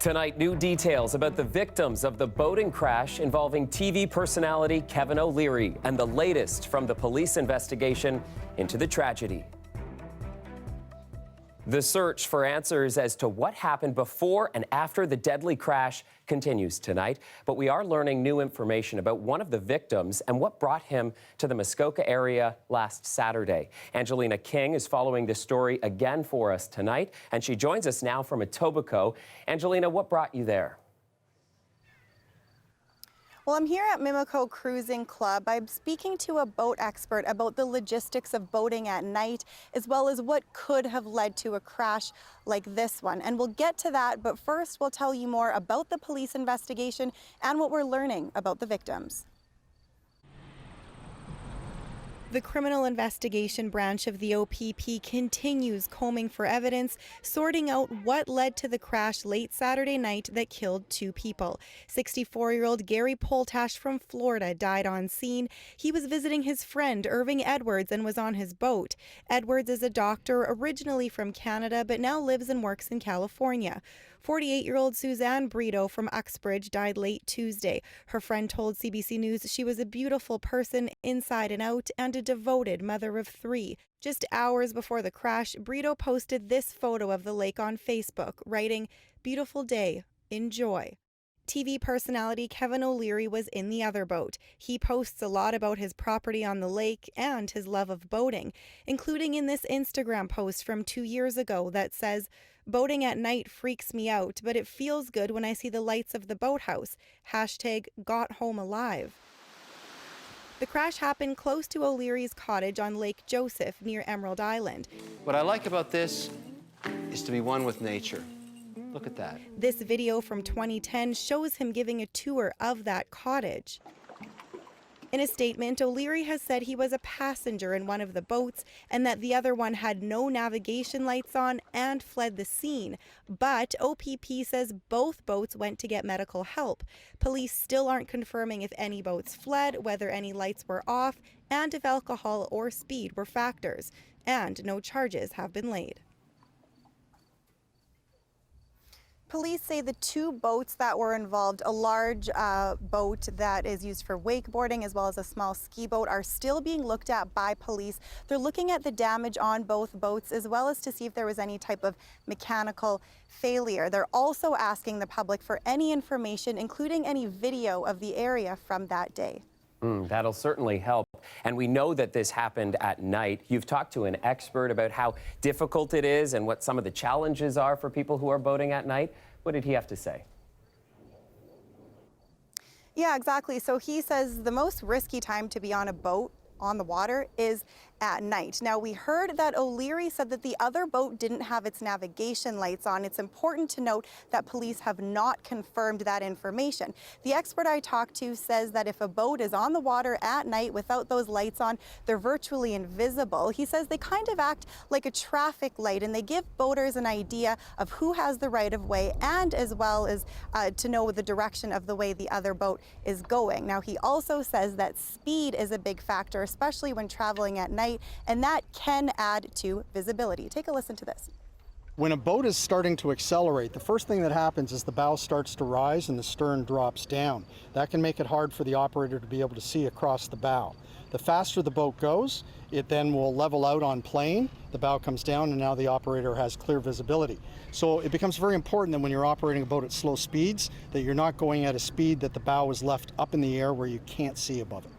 Tonight, new details about the victims of the boating crash involving TV personality Kevin O'Leary and the latest from the police investigation into the tragedy. The search for answers as to what happened before and after the deadly crash continues tonight, but we are learning new information about one of the victims and what brought him to the Muskoka area last Saturday. Angelina King is following this story again for us tonight, and she joins us now from Etobicoke. Angelina, what brought you there? Well, I'm here at Mimico Cruising Club. I'm speaking to a boat expert about the logistics of boating at night, as well as what could have led to a crash like this one. And we'll get to that, but first we'll tell you more about the police investigation and what we're learning about the victims. The Criminal Investigation Branch of the OPP continues combing for evidence, sorting out what led to the crash late Saturday night that killed 2 people. 64-year-old Gary Poltash from Florida died on scene. He was visiting his friend Irving Edwards and was on his boat. Edwards is a doctor originally from Canada, but now lives and works in California. 48-year-old Suzanne Brito from Uxbridge died late Tuesday. Her friend told CBC News she was a beautiful person inside and out and a devoted mother of 3. Just hours before the crash, Brito posted this photo of the lake on Facebook, writing, "Beautiful day, enjoy." TV personality Kevin O'Leary was in the other boat. He posts a lot about his property on the lake and his love of boating, including in this Instagram post from 2 years ago that says, "Boating at night freaks me out, but it feels good when I see the lights of the boathouse. #got home alive." The crash happened close to O'Leary's cottage on Lake Joseph near Emerald Island. What I like about this is to be one with nature. Look at that. This video from 2010 shows him giving a tour of that cottage. In a statement, O'Leary has said he was a passenger in one of the boats and that the other one had no navigation lights on and fled the scene. But OPP says both boats went to get medical help. Police still aren't confirming if any boats fled, whether any lights were off, and if alcohol or speed were factors. And no charges have been laid. Police say the 2 boats that were involved, a large boat that is used for wakeboarding as well as a small ski boat, are still being looked at by police. They're looking at the damage on both boats as well as to see if there was any type of mechanical failure. They're also asking the public for any information, including any video of the area from that day. That'll certainly help. And we know that this happened at night. You've talked to an expert about how difficult it is and what some of the challenges are for people who are boating at night. What did he have to say? Yeah, exactly. So he says the most risky time to be on a boat on the water is at night. Now, we heard that O'Leary said that the other boat didn't have its navigation lights on. It's important to note that police have not confirmed that information. The expert I talked to says that if a boat is on the water at night without those lights on, they're virtually invisible. He says they kind of act like a traffic light and they give boaters an idea of who has the right of way and as well as to know the direction of the way the other boat is going. Now, he also says that speed is a big factor, especially when traveling at night, and that can add to visibility. Take a listen to this. When a boat is starting to accelerate, the first thing that happens is the bow starts to rise and the stern drops down. That can make it hard for the operator to be able to see across the bow. The faster the boat goes, it then will level out on plane, the bow comes down, and now the operator has clear visibility. So it becomes very important that when you're operating a boat at slow speeds, that you're not going at a speed that the bow is left up in the air where you can't see above it.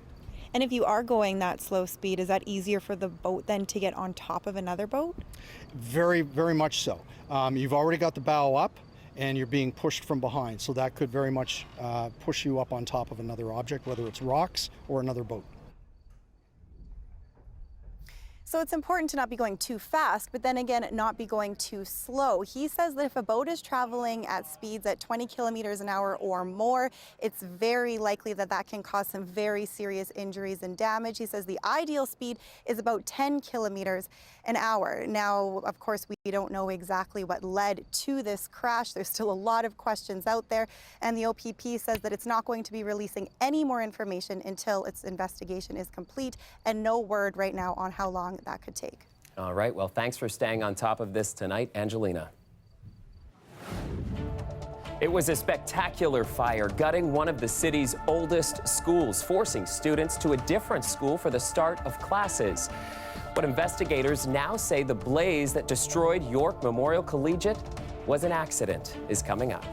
And if you are going that slow speed, is that easier for the boat then to get on top of another boat? Very, very much so. You've already got the bow up and you're being pushed from behind. So that could very much push you up on top of another object, whether it's rocks or another boat. So it's important to not be going too fast, but then again, not be going too slow. He says that if a boat is traveling at speeds at 20 kilometers an hour or more, it's very likely that that can cause some very serious injuries and damage. He says the ideal speed is about 10 kilometers an hour. Now, of course, we don't know exactly what led to this crash. There's still a lot of questions out there, and the OPP says that it's not going to be releasing any more information until its investigation is complete, and no word right now on how long that could take. All right, well, thanks for staying on top of this tonight, Angelina. It was a spectacular fire, gutting one of the city's oldest schools, forcing students to a different school for the start of classes. What investigators now say the blaze that destroyed York Memorial Collegiate was an accident is coming up.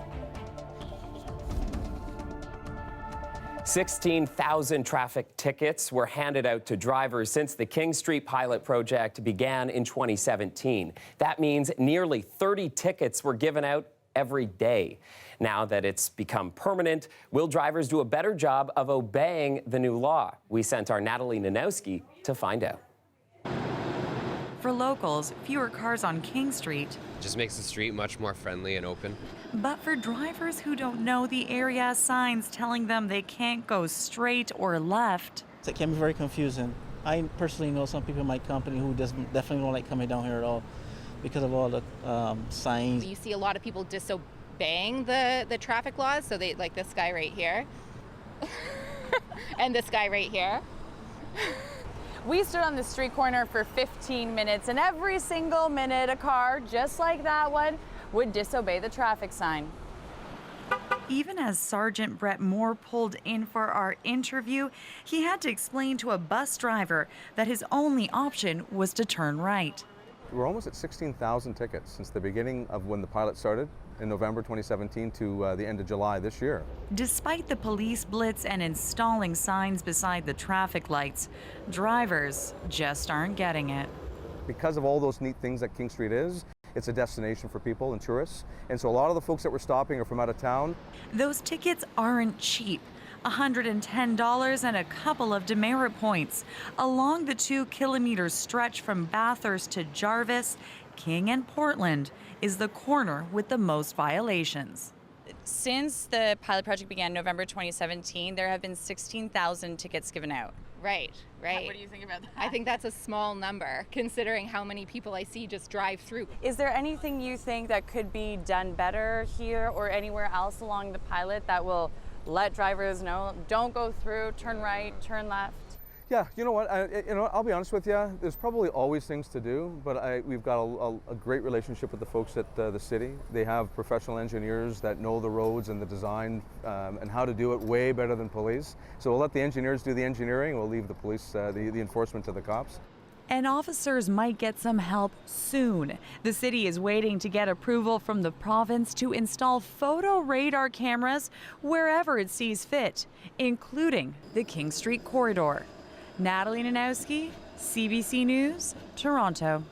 16,000 traffic tickets were handed out to drivers since the King Street pilot project began in 2017. That means nearly 30 tickets were given out every day. Now that it's become permanent, will drivers do a better job of obeying the new law? We sent our Natalie Nanowski to find out. For locals, fewer cars on King Street. Just makes the street much more friendly and open. But for drivers who don't know the area has signs telling them they can't go straight or left. It can be very confusing. I personally know some people in my company who definitely don't like coming down here at all because of all the signs. You see a lot of people disobeying the traffic laws, so they like this guy right here and this guy right here. We stood on the street corner for 15 minutes, and every single minute a car, just like that one, would disobey the traffic sign. Even as Sergeant Brett Moore pulled in for our interview, he had to explain to a bus driver that his only option was to turn right. We're almost at 16,000 tickets since the beginning of when the pilot started in November 2017 to the end of July this year. Despite the police blitz and installing signs beside the traffic lights, drivers just aren't getting it. Because of all those neat things that King Street is, it's a destination for people and tourists. And so a lot of the folks that we're stopping are from out of town. Those tickets aren't cheap. $110 and a couple of demerit points. Along the 2-kilometer stretch from Bathurst to Jarvis, King and Portland is the corner with the most violations. Since the pilot project began November 2017, there have been 16,000 tickets given out. Right. What do you think about that? I think that's a small number, considering how many people I see just drive through. Is there anything you think that could be done better here or anywhere else along the pilot that will let drivers know, don't go through, turn right, turn left? Yeah, you know what? I'll be honest with you. There's probably always things to do, but we've got a great relationship with the folks at the city. They have professional engineers that know the roads and the design and how to do it way better than police. So we'll let the engineers do the engineering. We'll leave the police, the enforcement to the cops. And officers might get some help soon. The city is waiting to get approval from the province to install photo radar cameras wherever it sees fit, including the King Street corridor. Natalie Nanowski, CBC News, Toronto.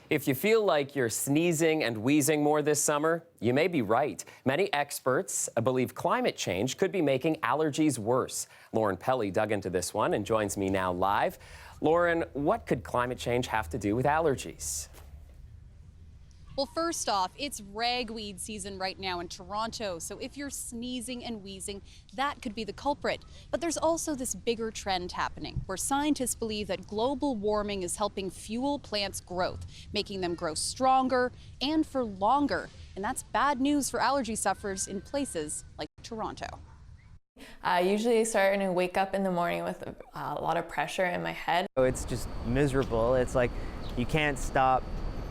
If you feel like you're sneezing and wheezing more this summer, you may be right. Many experts believe climate change could be making allergies worse. Lauren Pelly dug into this one and joins me now live. Lauren, what could climate change have to do with allergies? Well, first off, it's ragweed season right now in Toronto, so if you're sneezing and wheezing, that could be the culprit. But there's also this bigger trend happening, where scientists believe that global warming is helping fuel plants' growth, making them grow stronger and for longer. And that's bad news for allergy sufferers in places like Toronto. I usually start and wake up in the morning with a lot of pressure in my head. It's just miserable. It's like you can't stop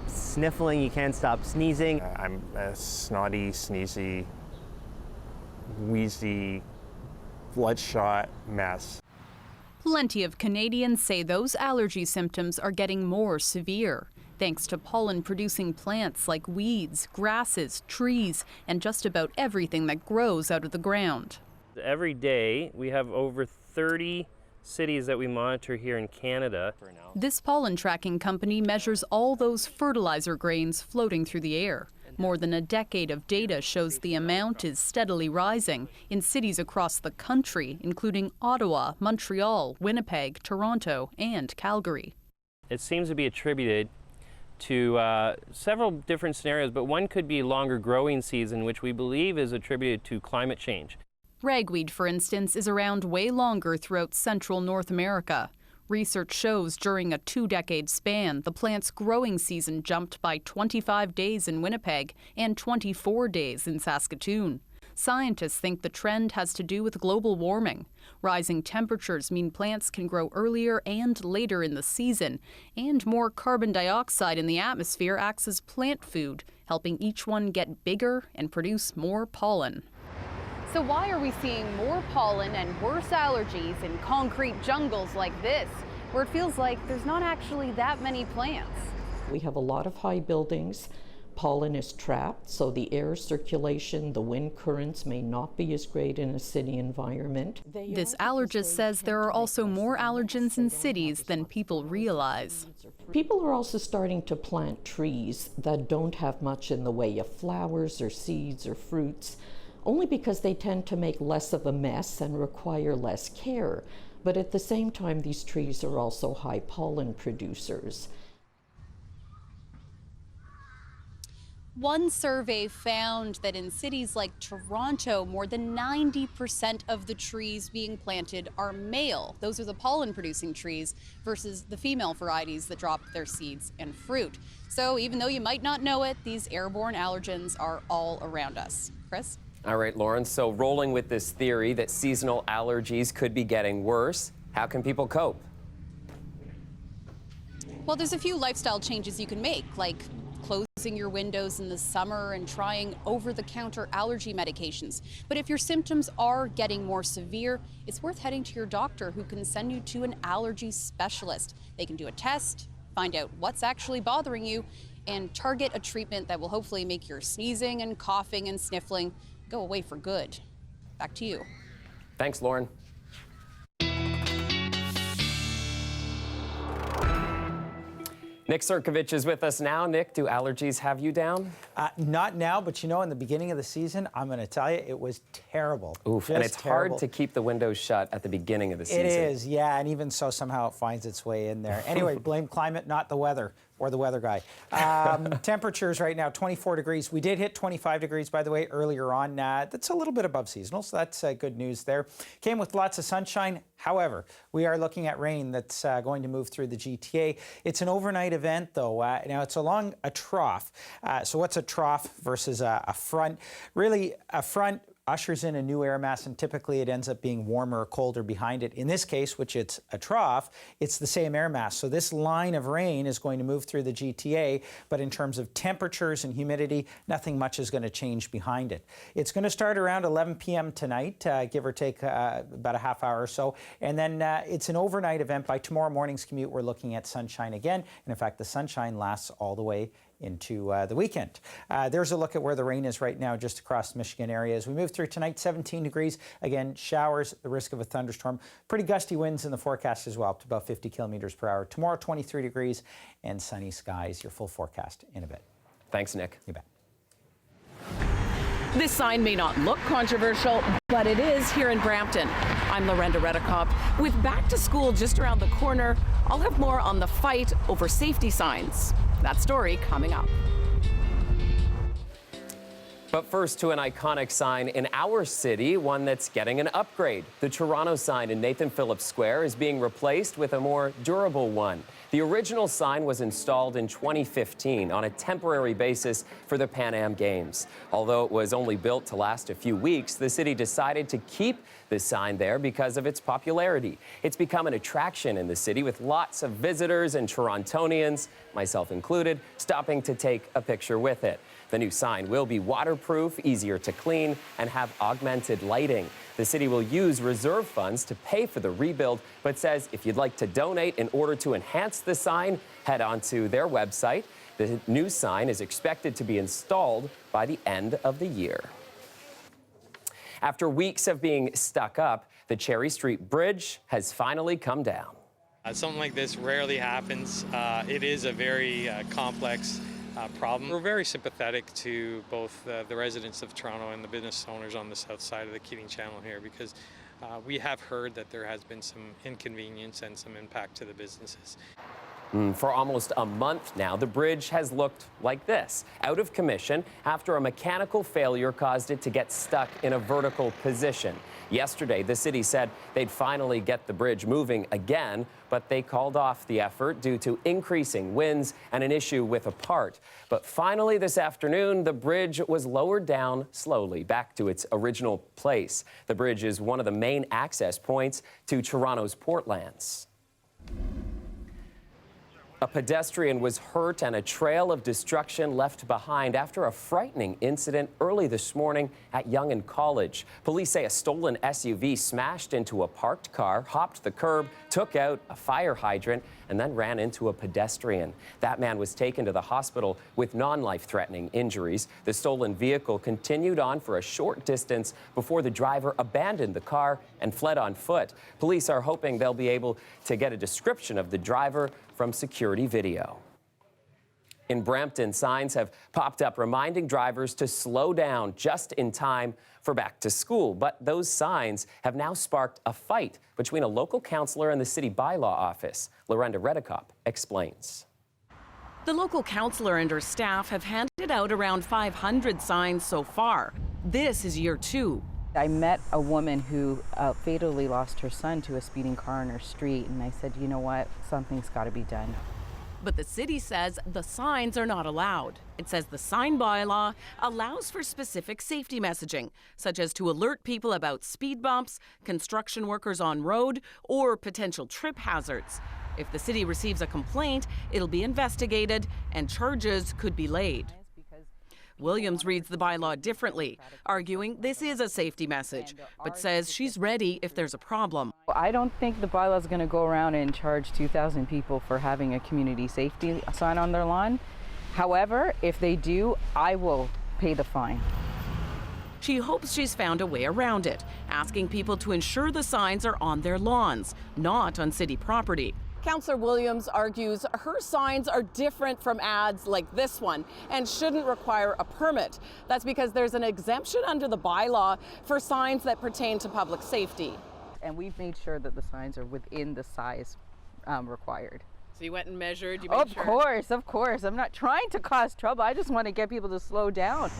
sniffling, you can't stop sneezing. I'm a snotty, sneezy, wheezy, bloodshot mess. Plenty of Canadians say those allergy symptoms are getting more severe, thanks to pollen-producing plants like weeds, grasses, trees, and just about everything that grows out of the ground. Every day, we have over 30 cities that we monitor here in Canada. This pollen tracking company measures all those fertilizer grains floating through the air. More than a decade of data shows the amount is steadily rising in cities across the country, including Ottawa, Montreal, Winnipeg, Toronto, and Calgary. It seems to be attributed to several different scenarios, but one could be longer growing season, which we believe is attributed to climate change. Ragweed, for instance, is around way longer throughout central North America. Research shows during a 2-decade span, the plant's growing season jumped by 25 days in Winnipeg and 24 days in Saskatoon. Scientists think the trend has to do with global warming. Rising temperatures mean plants can grow earlier and later in the season, and more carbon dioxide in the atmosphere acts as plant food, helping each one get bigger and produce more pollen. So why are we seeing more pollen and worse allergies in concrete jungles like this, where it feels like there's not actually that many plants? We have a lot of high buildings. Pollen is trapped, so the air circulation, the wind currents may not be as great in a city environment. This allergist says there are also more allergens in cities than people realize. People are also starting to plant trees that don't have much in the way of flowers or seeds or fruits, only because they tend to make less of a mess and require less care. But at the same time, these trees are also high pollen producers. One survey found that in cities like Toronto, more than 90% of the trees being planted are male. Those are the pollen-producing trees versus the female varieties that drop their seeds and fruit. So even though you might not know it, these airborne allergens are all around us. Chris? All right, Lauren, so rolling with this theory that seasonal allergies could be getting worse, how can people cope? Well, there's a few lifestyle changes you can make, like closing your windows in the summer and trying over-the-counter allergy medications. But if your symptoms are getting more severe, it's worth heading to your doctor, who can send you to an allergy specialist. They can do a test, find out what's actually bothering you, and target a treatment that will hopefully make your sneezing and coughing and sniffling go away for good. Back to you. Thanks, Lauren. Nick Sirkovich is with us now. Nick, do allergies have you down? Not now, but you know, in the beginning of the season, I'm going to tell you, it was terrible. Oof, and it's terrible. hard to keep the windows shut at the beginning of the season. It is, yeah, and even so, somehow it finds its way in there. Anyway, blame climate, not the weather, or the weather guy. Temperatures right now, 24 degrees. We did hit 25 degrees, by the way, earlier on. That's a little bit above seasonal, so that's good news there. Came with lots of sunshine. However, we are looking at rain that's going to move through the GTA. It's an overnight event, though. Now, it's along a trough. So what's a trough versus a front? Really, a front ushers in a new air mass, and typically it ends up being warmer or colder behind it. In this case, which it's a trough, it's the same air mass. So this line of rain is going to move through the GTA, but in terms of temperatures and humidity, nothing much is going to change behind it. It's going to start around 11 p.m. tonight, give or take about a half hour or so, and then it's an overnight event. By tomorrow morning's commute, we're looking at sunshine again, and in fact, the sunshine lasts all the way into the weekend. There's a look at where the rain is right now just across the Michigan area. As we move through tonight, 17 degrees. Again, showers, the risk of a thunderstorm. Pretty gusty winds in the forecast as well, up to about 50 kilometers per hour. Tomorrow, 23 degrees and sunny skies. Your full forecast in a bit. Thanks, Nick. You bet. This sign may not look controversial, but it is here in Brampton. I'm Lorenda Redekop. With back to school just around the corner, I'll have more on the fight over safety signs. That story coming up. But first, to an iconic sign in our city, one that's getting an upgrade. The Toronto sign in Nathan Phillips Square is being replaced with a more durable one. The original sign was installed in 2015 on a temporary basis for the Pan Am Games. Although it was only built to last a few weeks, the city decided to keep the sign there because of its popularity. It's become an attraction in the city, with lots of visitors and Torontonians, myself included, stopping to take a picture with it. The new sign will be waterproof, easier to clean, and have augmented lighting. The city will use reserve funds to pay for the rebuild, but says if you'd like to donate in order to enhance the sign, head on to their website. The new sign is expected to be installed by the end of the year. After weeks of being stuck up, the Cherry Street Bridge has finally come down. Something like this rarely happens. It is a very complex problem. We're very sympathetic to both the residents of Toronto and the business owners on the south side of the Keating Channel here, because we have heard that there has been some inconvenience and some impact to the businesses. For almost a month now, the bridge has looked like this, out of commission after a mechanical failure caused it to get stuck in a vertical position. Yesterday, the city said they'd finally get the bridge moving again, but they called off the effort due to increasing winds and an issue with a part. But finally this afternoon, the bridge was lowered down slowly back to its original place. The bridge is one of the main access points to Toronto's Portlands. A pedestrian was hurt and a trail of destruction left behind after a frightening incident early this morning at Yonge and College. Police say a stolen SUV smashed into a parked car, hopped the curb, took out a fire hydrant, and then ran into a pedestrian. That man was taken to the hospital with non-life-threatening injuries. The stolen vehicle continued on for a short distance before the driver abandoned the car and fled on foot. Police are hoping they'll be able to get a description of the driver from security video. In Brampton, signs have popped up reminding drivers to slow down just in time for back to school. But those signs have now sparked a fight between a local councillor and the city bylaw office. Lorenda Redekop explains. The local councillor and her staff have handed out around 500 signs so far. This is year 2. I met a woman who fatally lost her son to a speeding car on her street, and I said, you know what, something's got to be done. But the city says the signs are not allowed. It says the sign bylaw allows for specific safety messaging, such as to alert people about speed bumps, construction workers on road, or potential trip hazards. If the city receives a complaint, it'll be investigated and charges could be laid. Williams reads the bylaw differently, arguing this is a safety message, but says she's ready if there's a problem. I don't think the bylaw is going to go around and charge 2,000 people for having a community safety sign on their lawn. However, if they do, I will pay the fine. She hopes she's found a way around it, asking people to ensure the signs are on their lawns, not on city property. Councillor Williams argues her signs are different from ads like this one and shouldn't require a permit. That's because there's an exemption under the bylaw for signs that pertain to public safety. And we've made sure that the signs are within the size required. So you went and measured? Of course. I'm not trying to cause trouble. I just want to get people to slow down.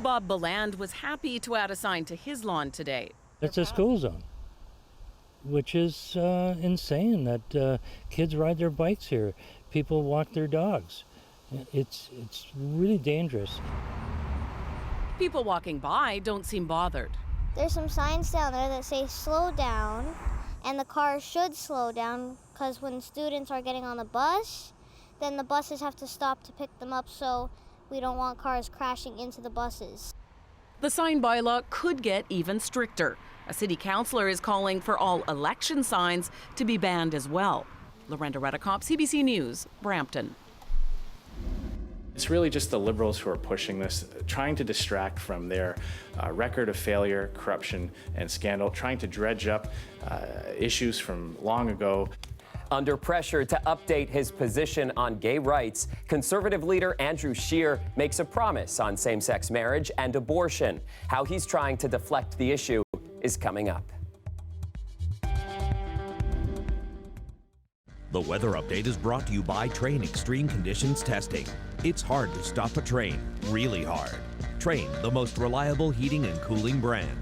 Bob Beland was happy to add a sign to his lawn today. It's a school zone, which is insane that kids ride their bikes here, people walk their dogs. It's really dangerous. People walking by don't seem bothered. There's some signs down there that say slow down, and the cars should slow down because when students are getting on the bus, then the buses have to stop to pick them up, so we don't want cars crashing into the buses. The sign bylaw could get even stricter. A city councillor is calling for all election signs to be banned as well. Lorenda Redekop, CBC News, Brampton. It's really just the Liberals who are pushing this, trying to distract from their record of failure, corruption, and scandal, trying to dredge up issues from long ago. Under pressure to update his position on gay rights, Conservative leader Andrew Scheer makes a promise on same-sex marriage and abortion. How he's trying to deflect the issue is coming up. The weather update is brought to you by Train Extreme Conditions Testing. It's hard to stop a train, really hard. Train, the most reliable heating and cooling brand.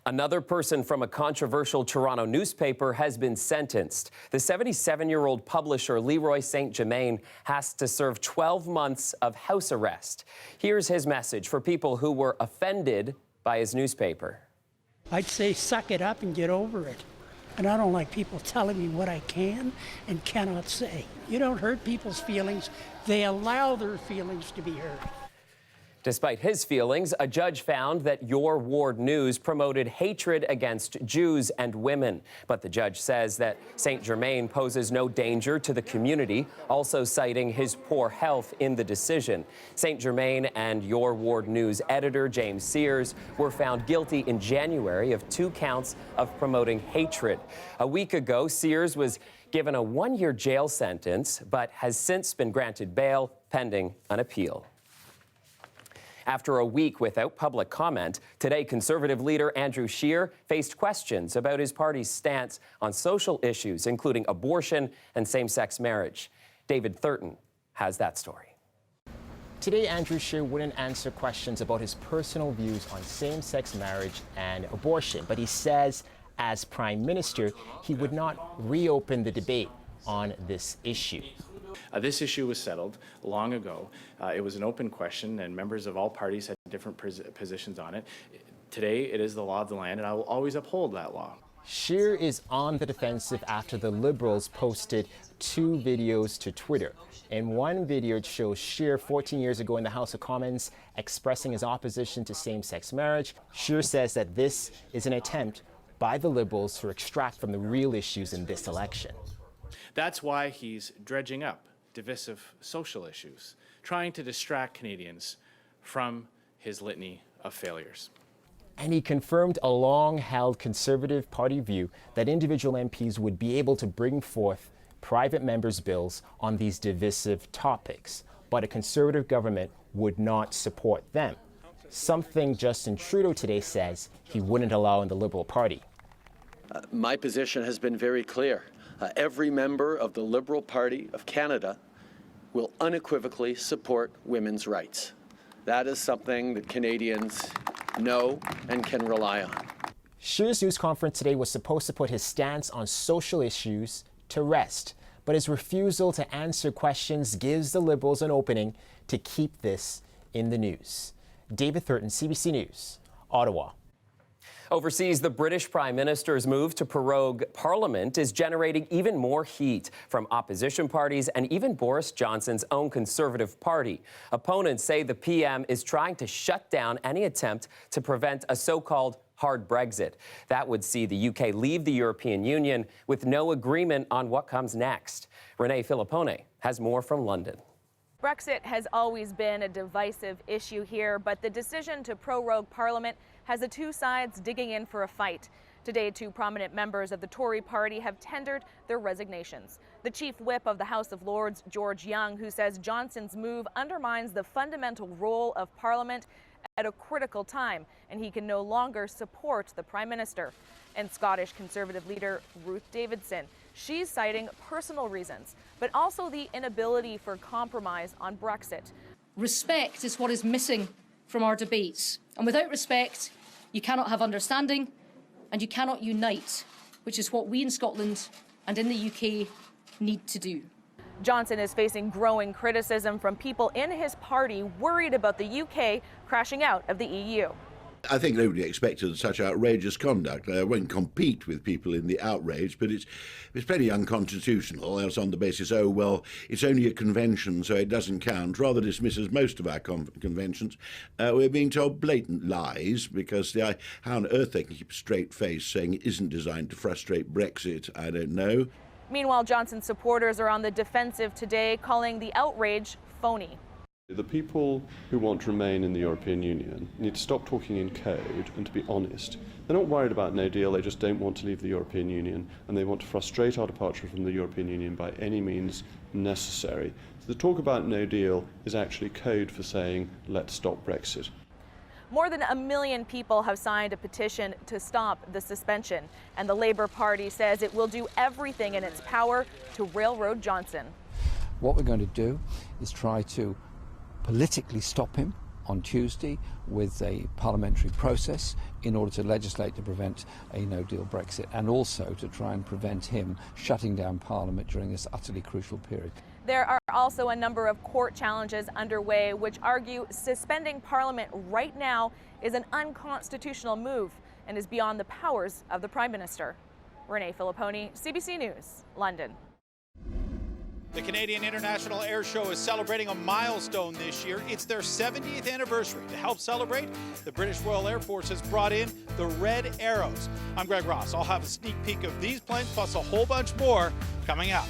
Another person from a controversial Toronto newspaper has been sentenced. The 77-year-old publisher Leroy St. Germain has to serve 12 months of house arrest. Here's his message for people who were offended by his newspaper. I'd say suck it up and get over it. And I don't like people telling me what I can and cannot say. You don't hurt people's feelings. They allow their feelings to be hurt. Despite his feelings, a judge found that Your Ward News promoted hatred against Jews and women. But the judge says that St. Germain poses no danger to the community, also citing his poor health in the decision. St. Germain and Your Ward News editor James Sears were found guilty in January of 2 counts of promoting hatred. A week ago, Sears was given a 1-year jail sentence, but has since been granted bail pending an appeal. After a week without public comment, today Conservative leader Andrew Scheer faced questions about his party's stance on social issues, including abortion and same-sex marriage. David Thurton has that story. Today, Andrew Scheer wouldn't answer questions about his personal views on same-sex marriage and abortion, but he says, as Prime Minister, he would not reopen the debate on this issue. This issue was settled long ago. It was an open question, and members of all parties had different positions on it. Today, it is the law of the land, and I will always uphold that law. Scheer is on the defensive after the Liberals posted 2 videos to Twitter. In one video, it shows Scheer 14 years ago in the House of Commons expressing his opposition to same-sex marriage. Scheer says that this is an attempt by the Liberals to extract from the real issues in this election. That's why he's dredging up divisive social issues, trying to distract Canadians from his litany of failures. And he confirmed a long-held Conservative Party view that individual MPs would be able to bring forth private members' bills on these divisive topics, but a Conservative government would not support them, something Justin Trudeau today says he wouldn't allow in the Liberal Party. My position has been very clear. Every member of the Liberal Party of Canada will unequivocally support women's rights. That is something that Canadians know and can rely on. Scheer's news conference today was supposed to put his stance on social issues to rest, but his refusal to answer questions gives the Liberals an opening to keep this in the news. David Thurton, CBC News, Ottawa. Overseas, the British Prime Minister's move to prorogue Parliament is generating even more heat from opposition parties and even Boris Johnson's own Conservative Party. Opponents say the PM is trying to shut down any attempt to prevent a so-called hard Brexit. That would see the UK leave the European Union with no agreement on what comes next. Renee Filippone has more from London. Brexit has always been a divisive issue here, but the decision to prorogue Parliament has the 2 sides digging in for a fight. Today, 2 prominent members of the Tory party have tendered their resignations. The chief whip of the House of Lords, George Young, who says Johnson's move undermines the fundamental role of Parliament at a critical time, and he can no longer support the Prime Minister. And Scottish Conservative leader Ruth Davidson. She's citing personal reasons, but also the inability for compromise on Brexit. Respect is what is missing from our debates. And without respect, you cannot have understanding and you cannot unite, which is what we in Scotland and in the UK need to do. Johnson is facing growing criticism from people in his party worried about the UK crashing out of the EU. I think nobody expected such outrageous conduct. I won't compete with people in the outrage, but it's pretty unconstitutional, else on the basis, oh, well, it's only a convention, so it doesn't count, rather dismisses most of our conventions. We're being told blatant lies, because how on earth they can keep a straight face saying it isn't designed to frustrate Brexit, I don't know. Meanwhile, Johnson's supporters are on the defensive today, calling the outrage phony. The people who want to remain in the European Union need to stop talking in code and to be honest. They're not worried about no deal, they just don't want to leave the European Union, and they want to frustrate our departure from the European Union by any means necessary. So the talk about no deal is actually code for saying, let's stop Brexit. More than 1 million people have signed a petition to stop the suspension, and the Labour Party says it will do everything in its power to railroad Johnson. What we're going to do is try to politically stop him on Tuesday with a parliamentary process in order to legislate to prevent a no-deal Brexit, and also to try and prevent him shutting down Parliament during this utterly crucial period. There are also a number of court challenges underway which argue suspending Parliament right now is an unconstitutional move and is beyond the powers of the Prime Minister. Renee Filipponi, CBC News, London. The Canadian International Air Show is celebrating a milestone this year. It's their 70th anniversary. To help celebrate, the British Royal Air Force has brought in the Red Arrows. I'm Greg Ross. I'll have a sneak peek of these planes plus a whole bunch more coming up.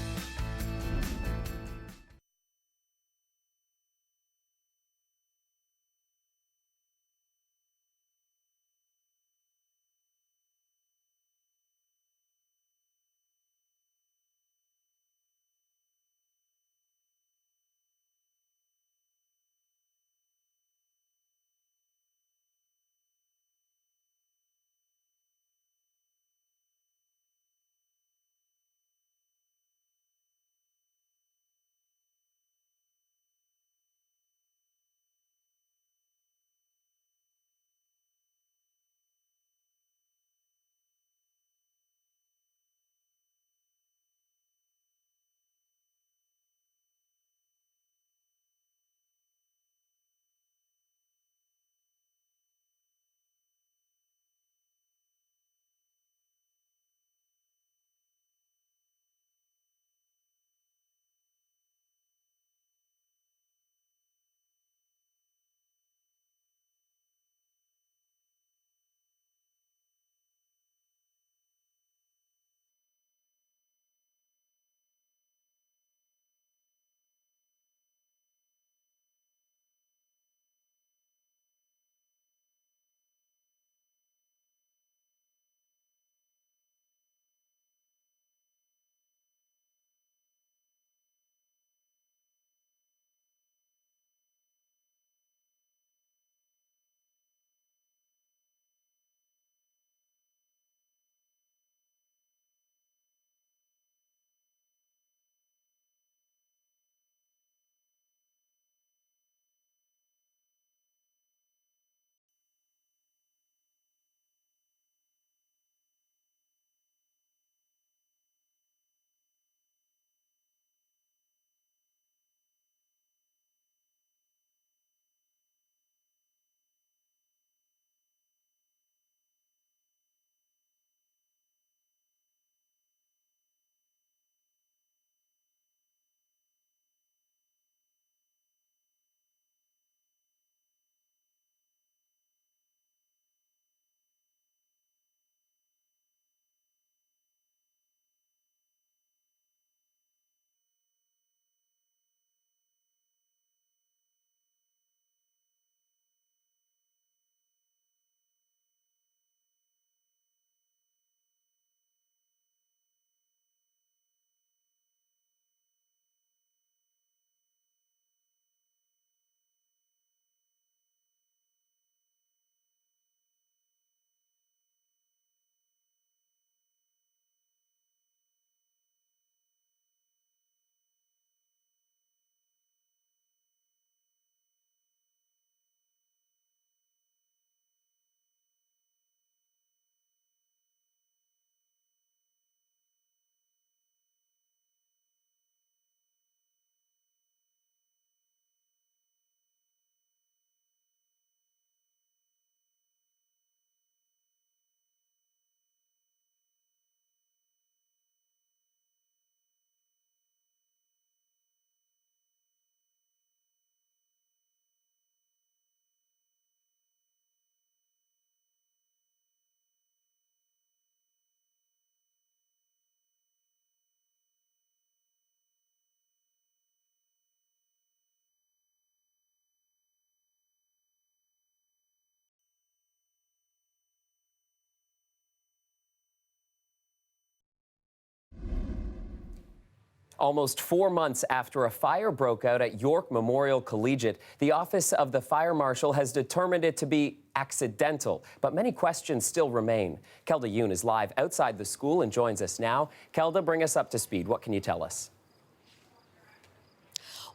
Almost 4 months after a fire broke out at York Memorial Collegiate, the Office of the Fire Marshal has determined it to be accidental, but many questions still remain. Kelda Yoon is live outside the school and joins us now. Kelda, bring us up to speed. What can you tell us?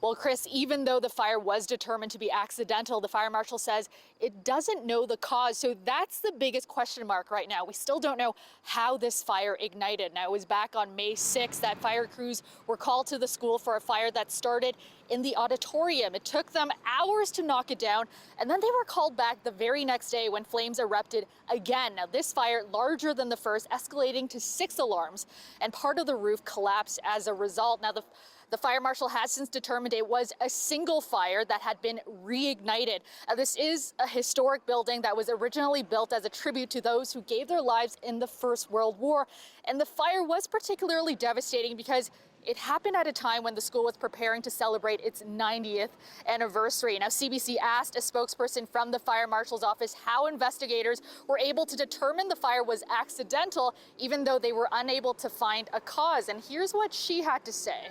Well, Chris, even though the fire was determined to be accidental, the fire marshal says it doesn't know the cause. So that's the biggest question mark right now. We still don't know how this fire ignited. Now, it was back on May 6th that fire crews were called to the school for a fire that started in the auditorium. It took them hours to knock it down, and then they were called back the very next day when flames erupted again. Now, this fire, larger than the first, escalating to 6 alarms, and part of the roof collapsed as a result. Now, the fire marshal has since determined it was a single fire that had been reignited. This is a historic building that was originally built as a tribute to those who gave their lives in the First World War. And the fire was particularly devastating because it happened at a time when the school was preparing to celebrate its 90th anniversary. Now, CBC asked a spokesperson from the fire marshal's office how investigators were able to determine the fire was accidental, even though they were unable to find a cause. And here's what she had to say.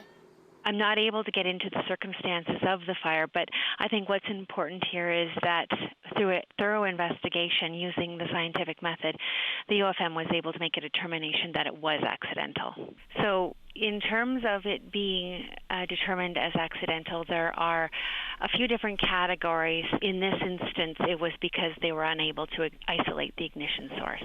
I'm not able to get into the circumstances of the fire, but I think what's important here is that through a thorough investigation using the scientific method, the UFM was able to make a determination that it was accidental. So in terms of it being determined as accidental, there are a few different categories. In this instance, it was because they were unable to isolate the ignition source.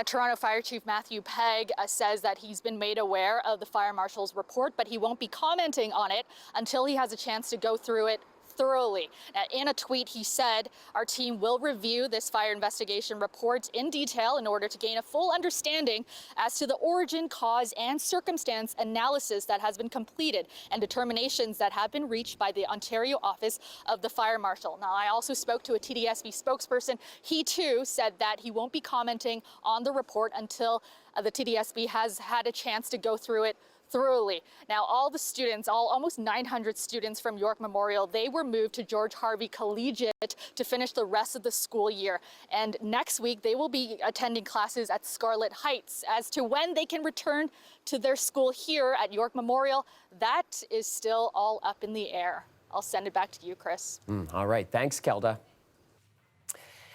Toronto Fire Chief Matthew Pegg says that he's been made aware of the fire marshal's report, but he won't be commenting on it until he has a chance to go through it thoroughly. Now, in a tweet, he said, our team will review this fire investigation report in detail in order to gain a full understanding as to the origin, cause, and circumstance analysis that has been completed and determinations that have been reached by the Ontario Office of the Fire Marshal. Now, I also spoke to a TDSB spokesperson. He, too, said that he won't be commenting on the report until the TDSB has had a chance to go through it thoroughly. Now, all the students, almost 900 students from York Memorial, they were moved to George Harvey Collegiate to finish the rest of the school year. And next week, they will be attending classes at Scarlett Heights. As to when they can return to their school here at York Memorial, that is still all up in the air. I'll send it back to you, Chris. All right. Thanks, Kelda.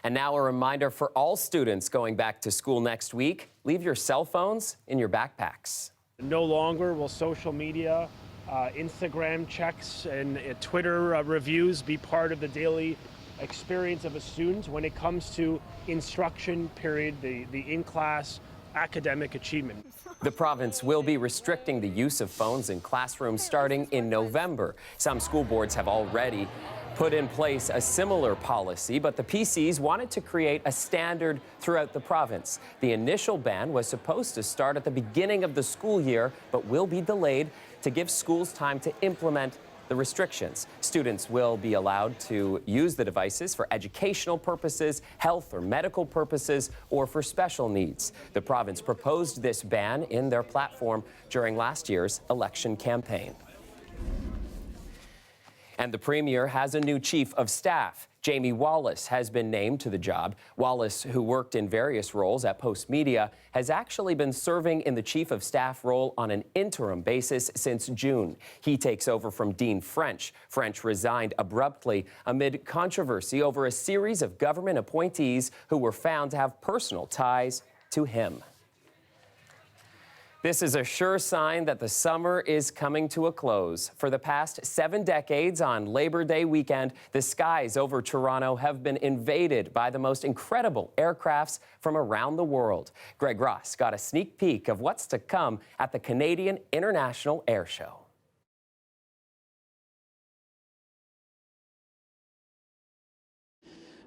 And now a reminder for all students going back to school next week, leave your cell phones in your backpacks. No longer will social media, Instagram checks, and Twitter reviews be part of the daily experience of a student when it comes to instruction period, the in-class academic achievement. The province will be restricting the use of phones in classrooms starting in November. Some school boards have already put in place a similar policy, but the PCs wanted to create a standard throughout the province. The initial ban was supposed to start at the beginning of the school year, but will be delayed to give schools time to implement the restrictions. Students will be allowed to use the devices for educational purposes, health or medical purposes, or for special needs. The province proposed this ban in their platform during last year's election campaign. And the Premier has a new Chief of Staff. Jamie Wallace has been named to the job. Wallace, who worked in various roles at Post Media, has actually been serving in the Chief of Staff role on an interim basis since June. He takes over from Dean French. French resigned abruptly amid controversy over a series of government appointees who were found to have personal ties to him. This is a sure sign that the summer is coming to a close. For the past 7 decades on Labor Day weekend, the skies over Toronto have been invaded by the most incredible aircrafts from around the world. Greg Ross got a sneak peek of what's to come at the Canadian International Air Show.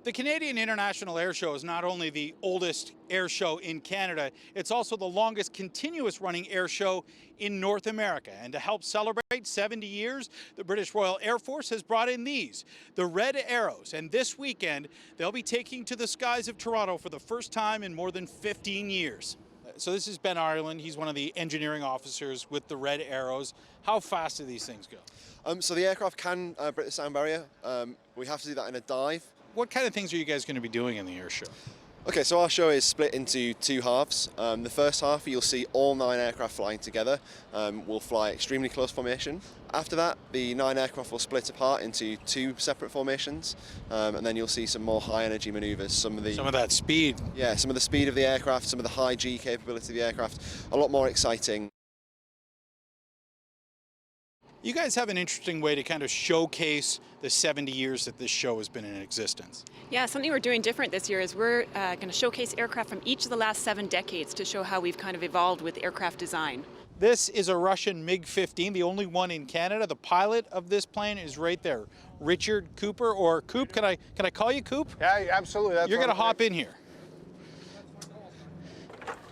The Canadian International Air Show is not only the oldest air show in Canada, it's also the longest continuous running air show in North America. And to help celebrate 70 years, the British Royal Air Force has brought in these, the Red Arrows. And this weekend, they'll be taking to the skies of Toronto for the first time in more than 15 years. So this is Ben Ireland. He's one of the engineering officers with the Red Arrows. How fast do these things go? So the aircraft can break the sound barrier. We have to do that in a dive. What kind of things are you guys going to be doing in the air show? Okay, so our show is split into 2 halves. The first half, you'll see all 9 aircraft flying together. We'll fly extremely close formation. After that, the 9 aircraft will split apart into 2 separate formations, and then you'll see some more high-energy manoeuvres. Some of that speed. Yeah, some of the speed of the aircraft, some of the high G capability of the aircraft. A lot more exciting. You guys have an interesting way to kind of showcase the 70 years that this show has been in existence. Yeah, something we're doing different this year is we're going to showcase aircraft from each of the last 7 decades to show how we've kind of evolved with aircraft design. This is a Russian MiG-15, the only one in Canada. The pilot of this plane is right there, Richard Cooper, or Coop. Can I call you Coop? Yeah, absolutely. You're going to hop in here.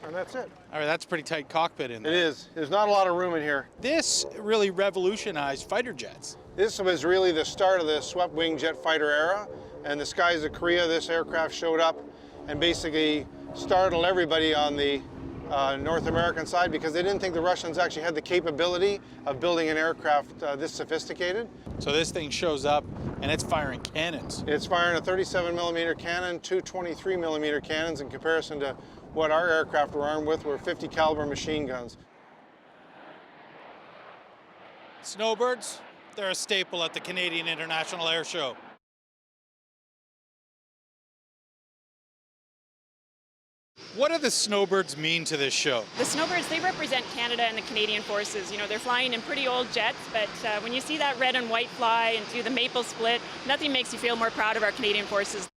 And that's it. All right, that's a pretty tight cockpit in there. It is. There's not a lot of room in here. This really revolutionized fighter jets. This was really the start of the swept-wing jet fighter era. And the skies of Korea, this aircraft showed up and basically startled everybody on the North American side because they didn't think the Russians actually had the capability of building an aircraft this sophisticated. So this thing shows up and it's firing cannons. It's firing a 37mm cannon, two 23mm cannons in comparison to what our aircraft were armed with were 50 caliber machine guns. Snowbirds, they're a staple at the Canadian International Air Show. What do the snowbirds mean to this show? The snowbirds, they represent Canada and the Canadian forces. You know, they're flying in pretty old jets, but when you see that red and white fly and do the maple split, nothing makes you feel more proud of our Canadian forces.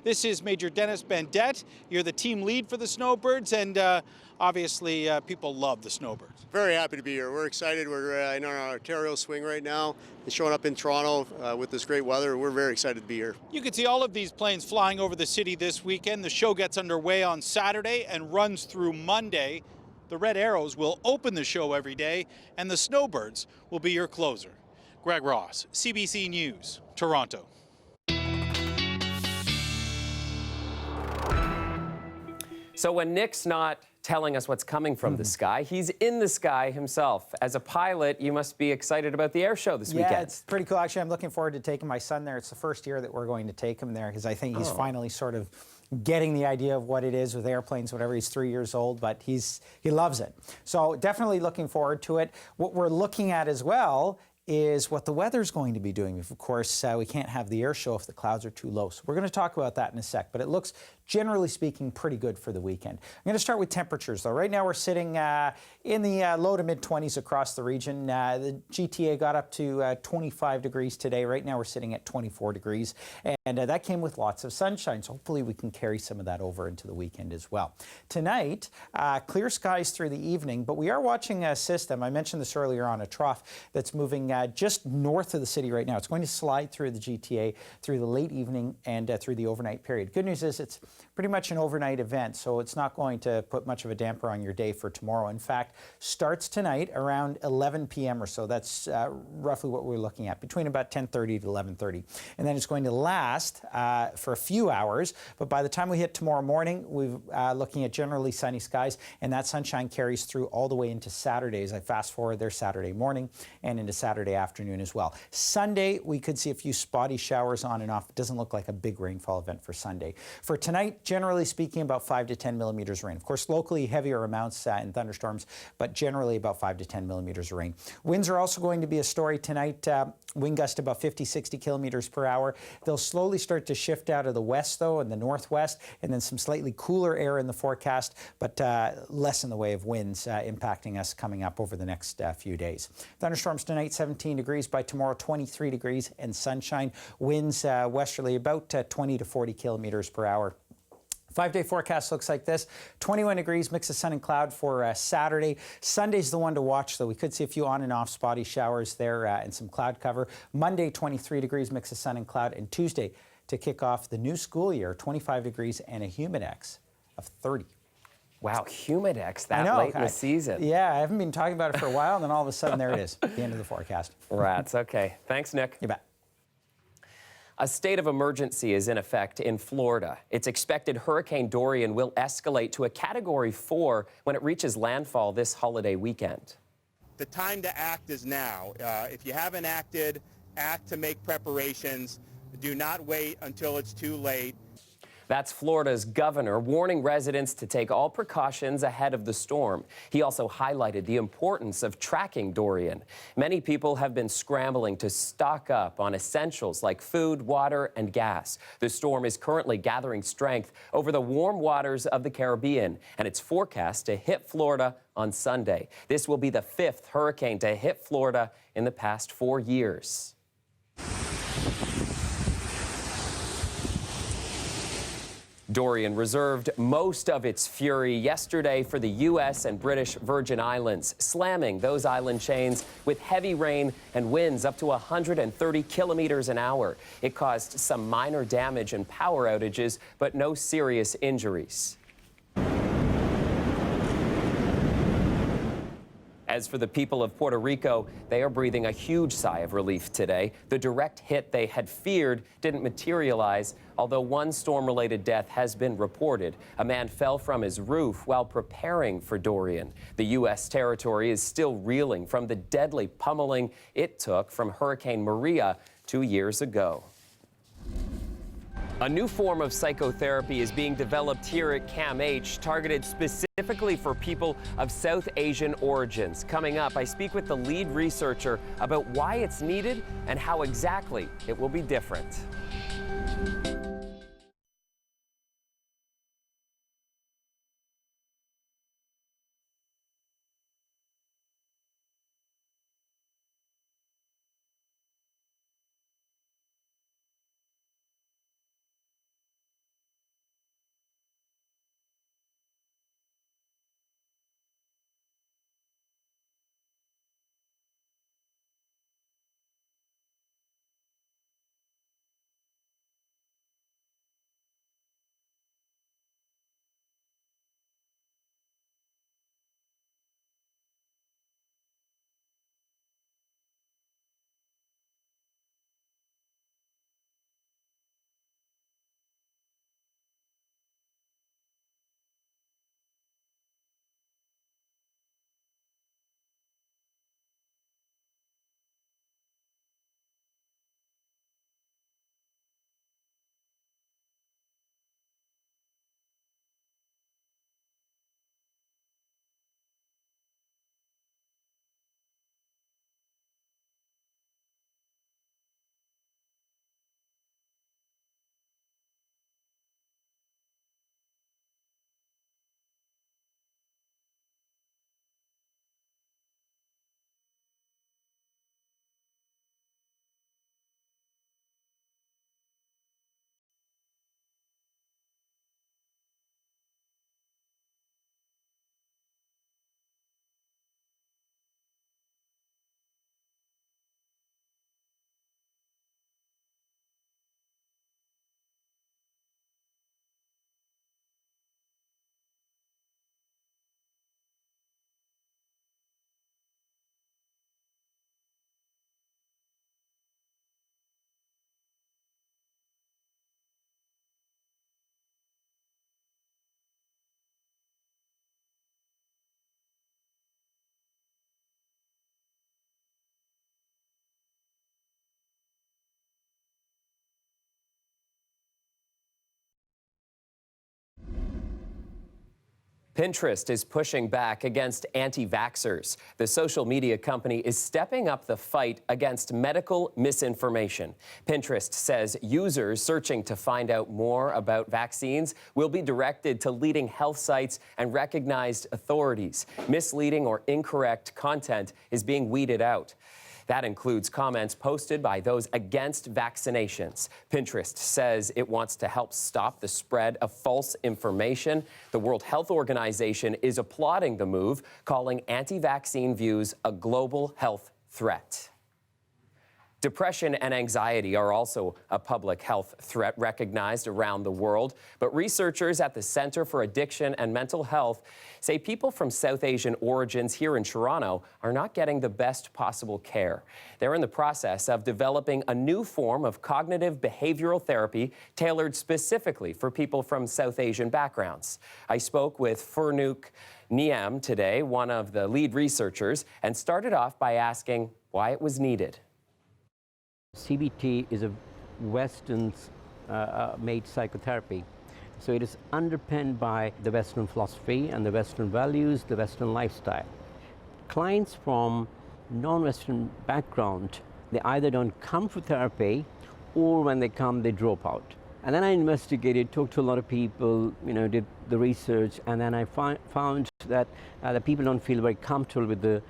This is Major Dennis Bandette. You're the team lead for the snowbirds, and obviously people love the snowbirds. Very happy to be here. We're excited. We're in our Ontario swing right now and showing up in Toronto with this great weather. We're very excited to be here. You can see all of these planes flying over the city this weekend. The show gets underway on Saturday and runs through Monday. The Red Arrows will open the show every day, and the snowbirds will be your closer. Greg Ross, CBC News, Toronto. So when Nick's not telling us what's coming from the sky, he's in the sky himself. As a pilot, you must be excited about the air show this weekend. Yeah, it's pretty cool. Actually, I'm looking forward to taking my son there. It's the first year that we're going to take him there because I think he's finally sort of getting the idea of what it is with airplanes, whatever. He's 3 years old, but he loves it. So definitely looking forward to it. What we're looking at as well is what the weather's going to be doing. Of course, we can't have the air show if the clouds are too low. So we're going to talk about that in a sec, but it looks, generally speaking, pretty good for the weekend. I'm going to start with temperatures, though. Right now we're sitting in the low to mid-20s across the region. The GTA got up to 25 degrees today. Right now we're sitting at 24 degrees, and that came with lots of sunshine, so hopefully we can carry some of that over into the weekend as well. Tonight, clear skies through the evening, but we are watching a system, I mentioned this earlier on, a trough that's moving just north of the city right now. It's going to slide through the GTA through the late evening and through the overnight period. Good news is it's pretty much an overnight event, so it's not going to put much of a damper on your day for tomorrow. In fact, starts tonight around 11 p.m. or so. That's roughly what we're looking at, between about 10:30 to 11:30. And then it's going to last for a few hours, but by the time we hit tomorrow morning, we're looking at generally sunny skies, and that sunshine carries through all the way into Saturday as I fast forward there Saturday morning and into Saturday afternoon as well. Sunday, we could see a few spotty showers on and off. It doesn't look like a big rainfall event for Sunday. For tonight, generally speaking, about 5 to 10 millimeters of rain. Of course, locally heavier amounts in thunderstorms, but generally about 5 to 10 millimeters of rain. Winds are also going to be a story tonight. Wind gust about 50, 60 kilometers per hour. They'll slowly start to shift out of the west, though, and the northwest, and then some slightly cooler air in the forecast, but less in the way of winds impacting us coming up over the next few days. Thunderstorms tonight, 17 degrees. By tomorrow, 23 degrees and sunshine. Winds westerly about 20 to 40 kilometers per hour. 5-day forecast looks like this. 21 degrees, mix of sun and cloud for Saturday. Sunday's the one to watch, though. We could see a few on and off spotty showers there and some cloud cover. Monday, 23 degrees, mix of sun and cloud. And Tuesday, to kick off the new school year, 25 degrees and a humidex of 30. Wow, humidex that late in the season. Yeah, I haven't been talking about it for a while, and then all of a sudden, there it is, the end of the forecast. Rats, okay. Thanks, Nick. You bet. A state of emergency is in effect in Florida. It's expected Hurricane Dorian will escalate to a Category 4 when it reaches landfall this holiday weekend. The time to act is now. If you haven't acted, act to make preparations. Do not wait until it's too late. That's Florida's governor warning residents to take all precautions ahead of the storm. He also highlighted the importance of tracking Dorian. Many people have been scrambling to stock up on essentials like food, water, and gas. The storm is currently gathering strength over the warm waters of the Caribbean, and it's forecast to hit Florida on Sunday. This will be the 5th hurricane to hit Florida in the past 4 years. Dorian reserved most of its fury yesterday for the U.S. and British Virgin Islands, slamming those island chains with heavy rain and winds up to 130 kilometers an hour. It caused some minor damage and power outages, but no serious injuries. As for the people of Puerto Rico, they are breathing a huge sigh of relief today. The direct hit they had feared didn't materialize, although one storm-related death has been reported. A man fell from his roof while preparing for Dorian. The U.S. territory is still reeling from the deadly pummeling it took from Hurricane Maria 2 years ago. A new form of psychotherapy is being developed here at CAMH, targeted specifically for people of South Asian origins. Coming up, I speak with the lead researcher about why it's needed and how exactly it will be different. Pinterest is pushing back against anti-vaxxers. The social media company is stepping up the fight against medical misinformation. Pinterest says users searching to find out more about vaccines will be directed to leading health sites and recognized authorities. Misleading or incorrect content is being weeded out. That includes comments posted by those against vaccinations. Pinterest says it wants to help stop the spread of false information. The World Health Organization is applauding the move, calling anti-vaccine views a global health threat. Depression and anxiety are also a public health threat recognized around the world, but researchers at the Center for Addiction and Mental Health say people from South Asian origins here in Toronto are not getting the best possible care. They're in the process of developing a new form of cognitive behavioral therapy tailored specifically for people from South Asian backgrounds. I spoke with Furnuk Niam today, one of the lead researchers, and started off by asking why it was needed. CBT is a Western-made psychotherapy, So it is underpinned by the Western philosophy and the Western values, the Western lifestyle. Clients from non-Western background, they either don't come for therapy, or when they come, they drop out. And then I investigated, talked to a lot of people, did the research, and then I found that the people don't feel very comfortable with the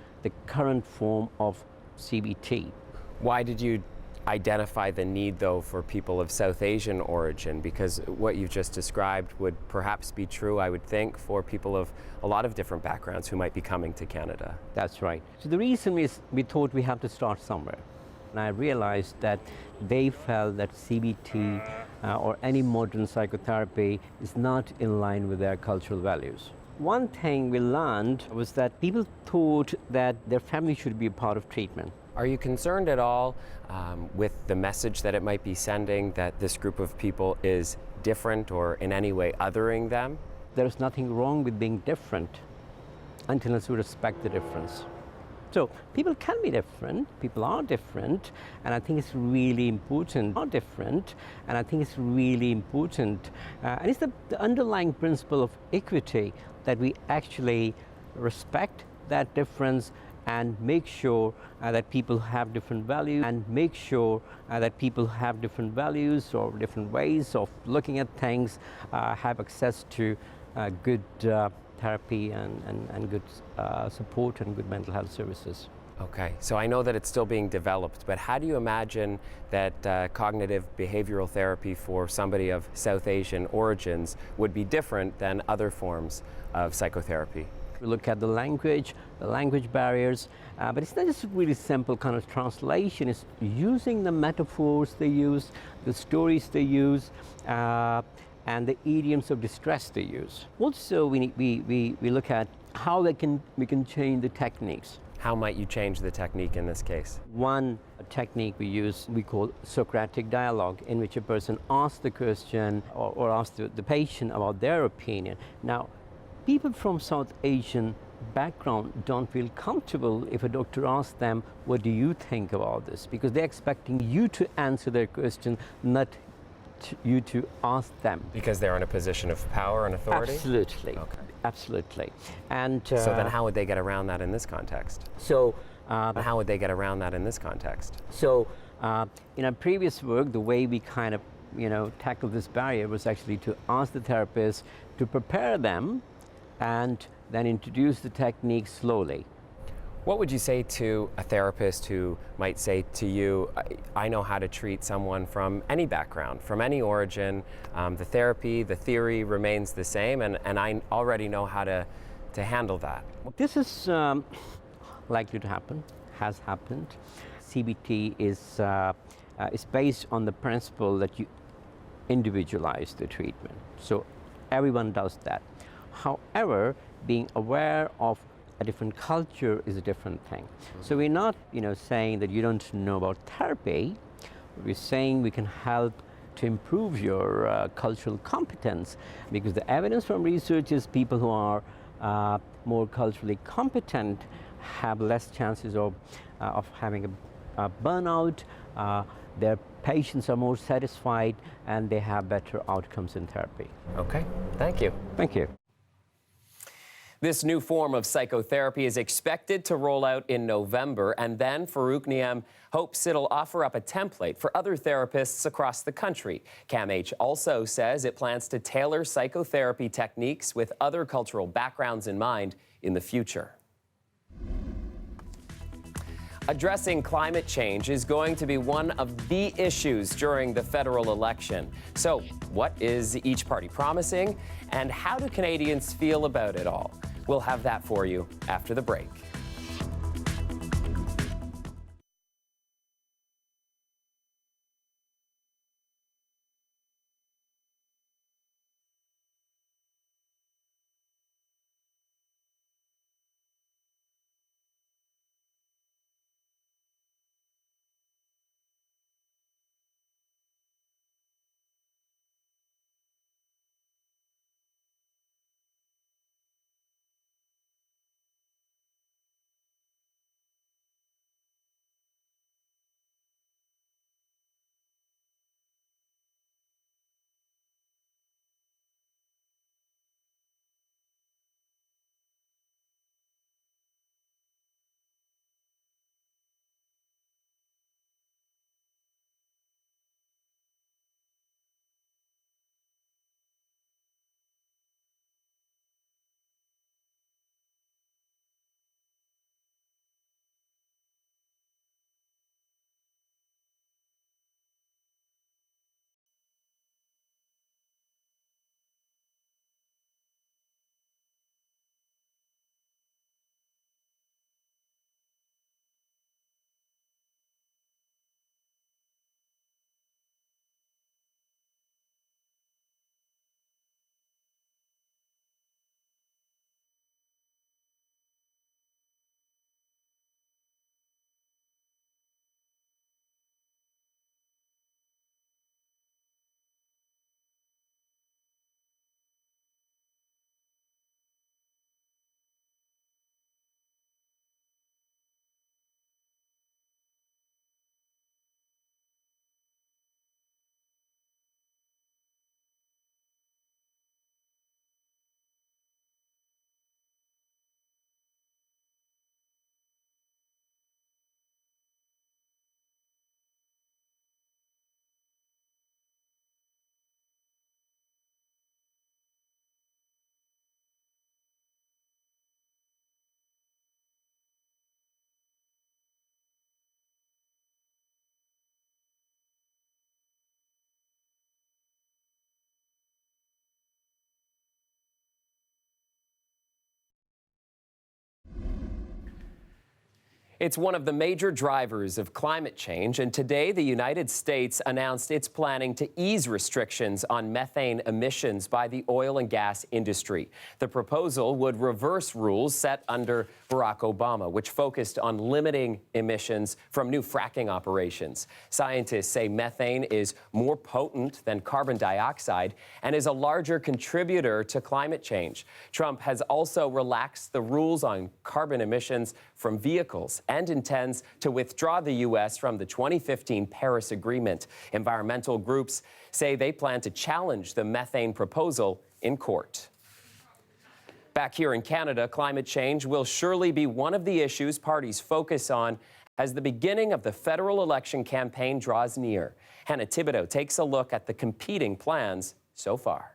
current form of CBT. Why did you identify the need, though, for people of South Asian origin? Because what you've just described would perhaps be true, I would think, for people of a lot of different backgrounds who might be coming to Canada. That's right. So the reason is we thought we have to start somewhere. And I realized that they felt that CBT or any modern psychotherapy is not in line with their cultural values. One thing we learned was that people thought that their family should be a part of treatment. Are you concerned at all with the message that it might be sending, that this group of people is different or in any way othering them? There is nothing wrong with being different until you respect the difference. So people can be different, people are different, and I think it's really important. And it's the underlying principle of equity that we actually respect that difference and make sure that people have different values or different ways of looking at things, have access to good therapy and good support and good mental health services. Okay, so I know that it's still being developed, but how do you imagine that cognitive behavioral therapy for somebody of South Asian origins would be different than other forms of psychotherapy? We look at the language barriers, but it's not just really simple kind of translation. It's using the metaphors they use, the stories they use, and the idioms of distress they use. Also, we look at how we can change the techniques. How might you change the technique in this case? One technique we use, we call Socratic dialogue, in which a person asks the question or asks the patient about their opinion. Now, people from South Asian background don't feel comfortable if a doctor asks them, what do you think about this? Because they're expecting you to answer their question, not you to ask them. Because they're in a position of power and authority? Absolutely. Okay. Absolutely. And so then how would they get around that in this context? So in our previous work, the way we kind of tackled this barrier was actually to ask the therapist to prepare them and then introduce the technique slowly. What would you say to a therapist who might say to you, I know how to treat someone from any background, from any origin, the therapy, the theory remains the same, and I already know how to handle that? This is likely to happen, has happened. CBT is based on the principle that you individualize the treatment. So everyone does that. However, being aware of a different culture is a different thing. So we're not, saying that you don't know about therapy. We're saying we can help to improve your cultural competence, because the evidence from research is people who are more culturally competent have less chances of having a burnout. Their patients are more satisfied, and they have better outcomes in therapy. Okay, thank you. Thank you. This new form of psychotherapy is expected to roll out in November, and then Farouk Niem hopes it'll offer up a template for other therapists across the country. CAMH also says it plans to tailor psychotherapy techniques with other cultural backgrounds in mind in the future. Addressing climate change is going to be one of the issues during the federal election. So, what is each party promising, and how do Canadians feel about it all? We'll have that for you after the break. It's one of the major drivers of climate change, and today the United States announced it's planning to ease restrictions on methane emissions by the oil and gas industry. The proposal would reverse rules set under Barack Obama, which focused on limiting emissions from new fracking operations. Scientists say methane is more potent than carbon dioxide and is a larger contributor to climate change. Trump has also relaxed the rules on carbon emissions from vehicles and intends to withdraw the U.S. from the 2015 Paris Agreement. Environmental groups say they plan to challenge the methane proposal in court. Back here in Canada, climate change will surely be one of the issues parties focus on as the beginning of the federal election campaign draws near. Hannah Thibodeau takes a look at the competing plans so far.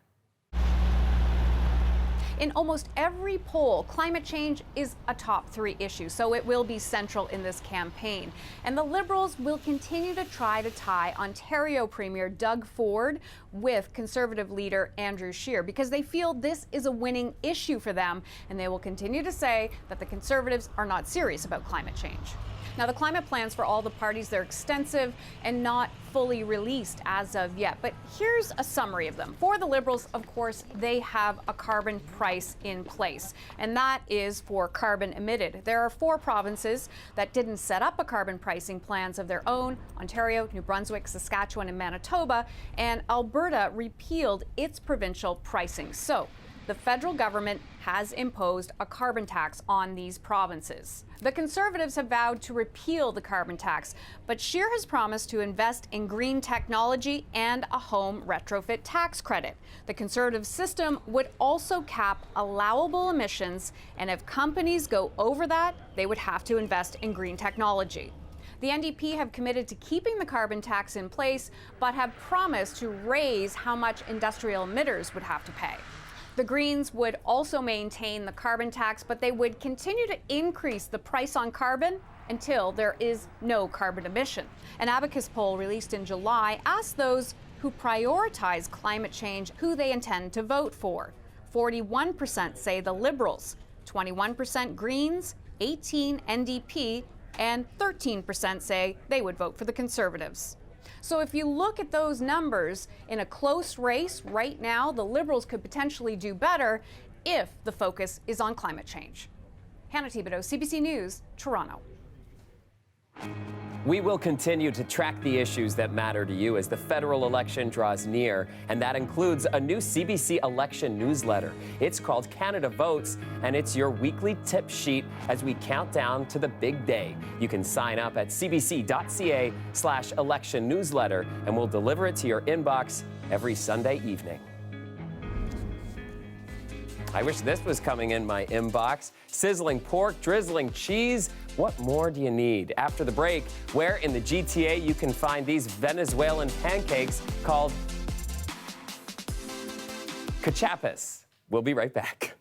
In almost every poll, climate change is a top 3 issue, so it will be central in this campaign. And the Liberals will continue to try to tie Ontario Premier Doug Ford with Conservative leader Andrew Scheer because they feel this is a winning issue for them, and they will continue to say that the Conservatives are not serious about climate change. Now, the climate plans for all the parties, they're extensive and not fully released as of yet. But here's a summary of them. For the Liberals, of course, they have a carbon price in place, and that is for carbon emitted. There are 4 provinces that didn't set up a carbon pricing plans of their own: Ontario, New Brunswick, Saskatchewan, and Manitoba, and Alberta repealed its provincial pricing. So the federal government has imposed a carbon tax on these provinces. The Conservatives have vowed to repeal the carbon tax, but Scheer has promised to invest in green technology and a home retrofit tax credit. The Conservative system would also cap allowable emissions, and if companies go over that, they would have to invest in green technology. The NDP have committed to keeping the carbon tax in place, but have promised to raise how much industrial emitters would have to pay. The Greens would also maintain the carbon tax, but they would continue to increase the price on carbon until there is no carbon emission. An Abacus poll released in July asked those who prioritize climate change who they intend to vote for. 41% say the Liberals, 21% Greens, 18% NDP, and 13% say they would vote for the Conservatives. So if you look at those numbers in a close race right now, the Liberals could potentially do better if the focus is on climate change. Hannah Thibodeau, CBC News, Toronto. We will continue to track the issues that matter to you as the federal election draws near, and that includes a new CBC election newsletter. It's called Canada Votes, and it's your weekly tip sheet as we count down to the big day. You can sign up at cbc.ca/election newsletter, and we'll deliver it to your inbox every Sunday evening. I wish this was coming in my inbox. Sizzling pork, drizzling cheese. What more do you need? After the break, where in the GTA you can find these Venezuelan pancakes called cachapas. We'll be right back.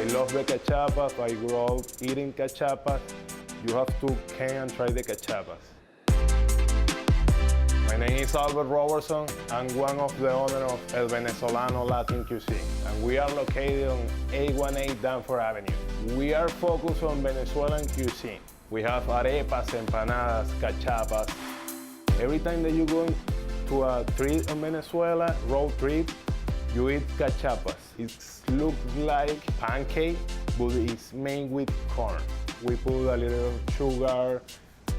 love the cachapas. I grew up eating cachapas. You have to come and try the cachapas. My name is Albert Robertson. I'm one of the owners of El Venezolano Latin Cuisine, and we are located on 818 Danforth Avenue. We are focused on Venezuelan cuisine. We have arepas, empanadas, cachapas. Every time that you go to a trip in Venezuela, road trip, you eat cachapas. It looks like pancake, but it's made with corn. We put a little sugar,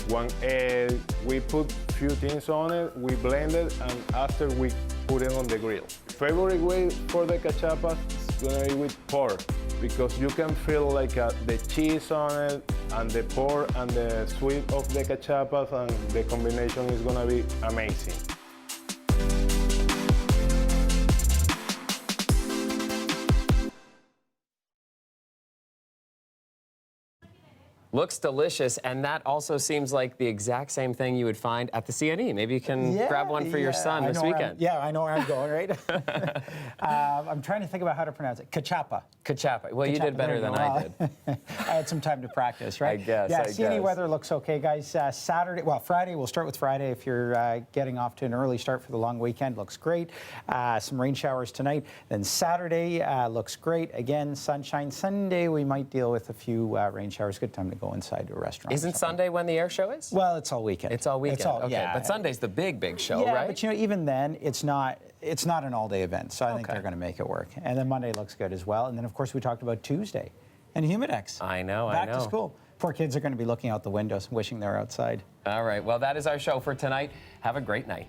1 egg. We put few things on it, we blend it, and after we put it on the grill. Favorite way for the cachapas is gonna be with pork, because you can feel like the cheese on it, and the pork and the sweet of the cachapas, and the combination is gonna be amazing. Looks delicious, and that also seems like the exact same thing you would find at the CNE. Maybe you can grab one for your son this weekend. I know where I'm going, right? I'm trying to think about how to pronounce it. Cachapa. Cachapa. Well, you did better than I did. I had some time to practice, right? I guess. Yeah, CNE weather looks okay, guys. Friday, we'll start with Friday. If you're getting off to an early start for the long weekend, looks great. Some rain showers tonight. Then Saturday looks great. Again, sunshine. Sunday, we might deal with a few rain showers. Good time to go inside to a restaurant. Isn't Sunday when the air show is? Well, it's all weekend. It's all weekend. Okay, but Sunday's the big show, right? Yeah, but you know, even then, it's not an all-day event, so I think they're going to make it work. And then Monday looks good as well. And then, of course, we talked about Tuesday and Humidex. I know. Back to school. Poor kids are going to be looking out the windows and wishing they were outside. All right. Well, that is our show for tonight. Have a great night.